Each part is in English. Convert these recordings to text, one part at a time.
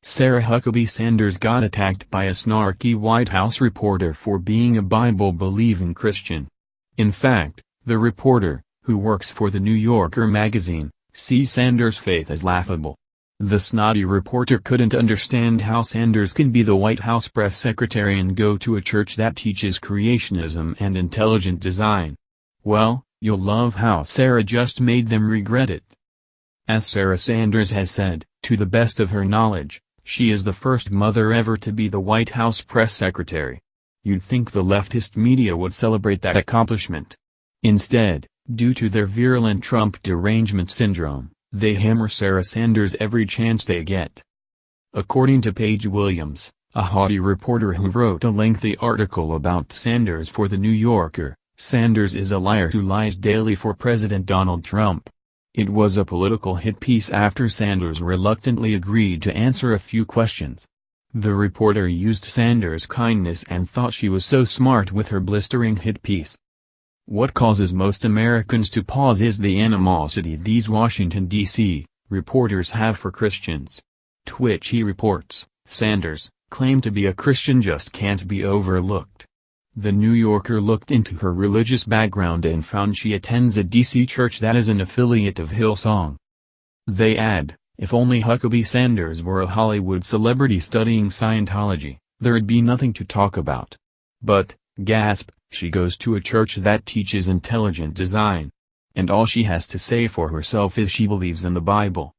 Sarah Huckabee Sanders got attacked by a snarky White House reporter for being a Bible-believing Christian. In fact, the reporter, who works for the New Yorker magazine, sees Sanders' faith as laughable. The snotty reporter couldn't understand how Sanders can be the White House press secretary and go to a church that teaches creationism and intelligent design. Well, you'll love how Sarah just made them regret it. As Sarah Sanders has said, to the best of her knowledge, she is the first mother ever to be the White House press secretary. You'd think the leftist media would celebrate that accomplishment. Instead, due to their virulent Trump Derangement Syndrome, they hammer Sarah Sanders every chance they get. According to Paige Williams, a haughty reporter who wrote a lengthy article about Sanders for The New Yorker, Sanders is a liar who lies daily for President Donald Trump. It was a political hit piece after Sanders reluctantly agreed to answer a few questions. The reporter used Sanders' kindness and thought she was so smart with her blistering hit piece. What causes most Americans to pause is the animosity these Washington, D.C. reporters have for Christians. Twitchy reports, Sanders, claimed to be a Christian just can't be overlooked. The New Yorker looked into her religious background and found she attends a D.C. church that is an affiliate of Hillsong. They add, if only Huckabee Sanders were a Hollywood celebrity studying Scientology, there'd be nothing to talk about. But, gasp, she goes to a church that teaches intelligent design. And all she has to say for herself is she believes in the Bible.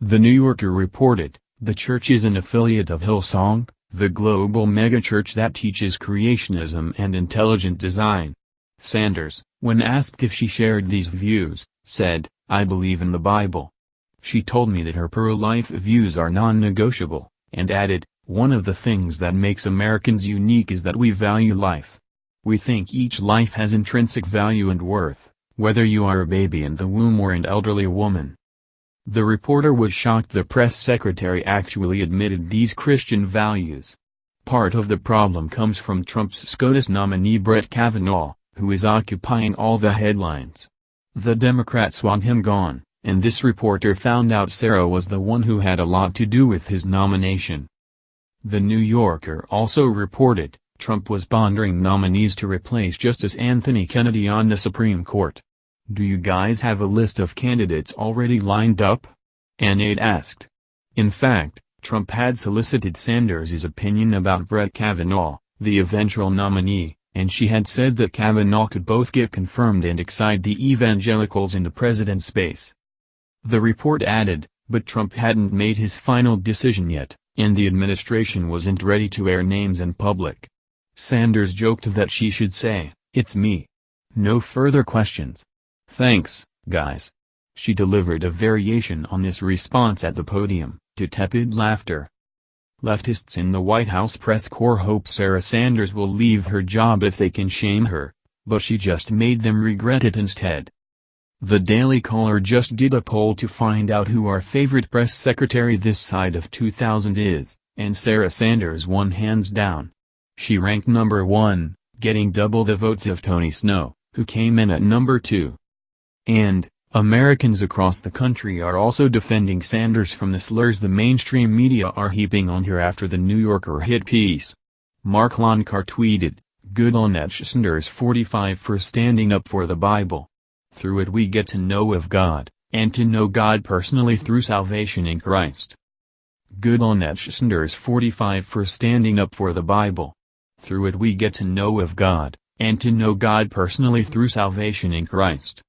The New Yorker reported, the church is an affiliate of Hillsong, the global megachurch that teaches creationism and intelligent design. Sanders, when asked if she shared these views, said, I believe in the Bible. She told me that her pro-life views are non-negotiable, and added, one of the things that makes Americans unique is that we value life. We think each life has intrinsic value and worth, whether you are a baby in the womb or an elderly woman. The reporter was shocked the press secretary actually admitted these Christian values. Part of the problem comes from Trump's SCOTUS nominee Brett Kavanaugh, who is occupying all the headlines. The Democrats want him gone, and this reporter found out Sarah was the one who had a lot to do with his nomination. The New Yorker also reported, Trump was pondering nominees to replace Justice Anthony Kennedy on the Supreme Court. Do you guys have a list of candidates already lined up? Anade asked. In fact, Trump had solicited Sanders' opinion about Brett Kavanaugh, the eventual nominee, and she had said that Kavanaugh could both get confirmed and excite the evangelicals in the president's base. The report added, but Trump hadn't made his final decision yet, and the administration wasn't ready to air names in public. Sanders joked that she should say, it's me. No further questions. Thanks, guys. She delivered a variation on this response at the podium, to tepid laughter. Leftists in the White House press corps hope Sarah Sanders will leave her job if they can shame her, but she just made them regret it instead. The Daily Caller just did a poll to find out who our favorite press secretary this side of 2000 is, and Sarah Sanders won hands down. She ranked number 1, getting double the votes of Tony Snow, who came in at number 2. And, Americans across the country are also defending Sanders from the slurs the mainstream media are heaping on her after the New Yorker hit piece. Mark Lonkar tweeted, good on that Sanders 45 for standing up for the Bible. Through it we get to know of God, and to know God personally through salvation in Christ. Good on that Sanders 45 for standing up for the Bible. Through it we get to know of God, and to know God personally through salvation in Christ.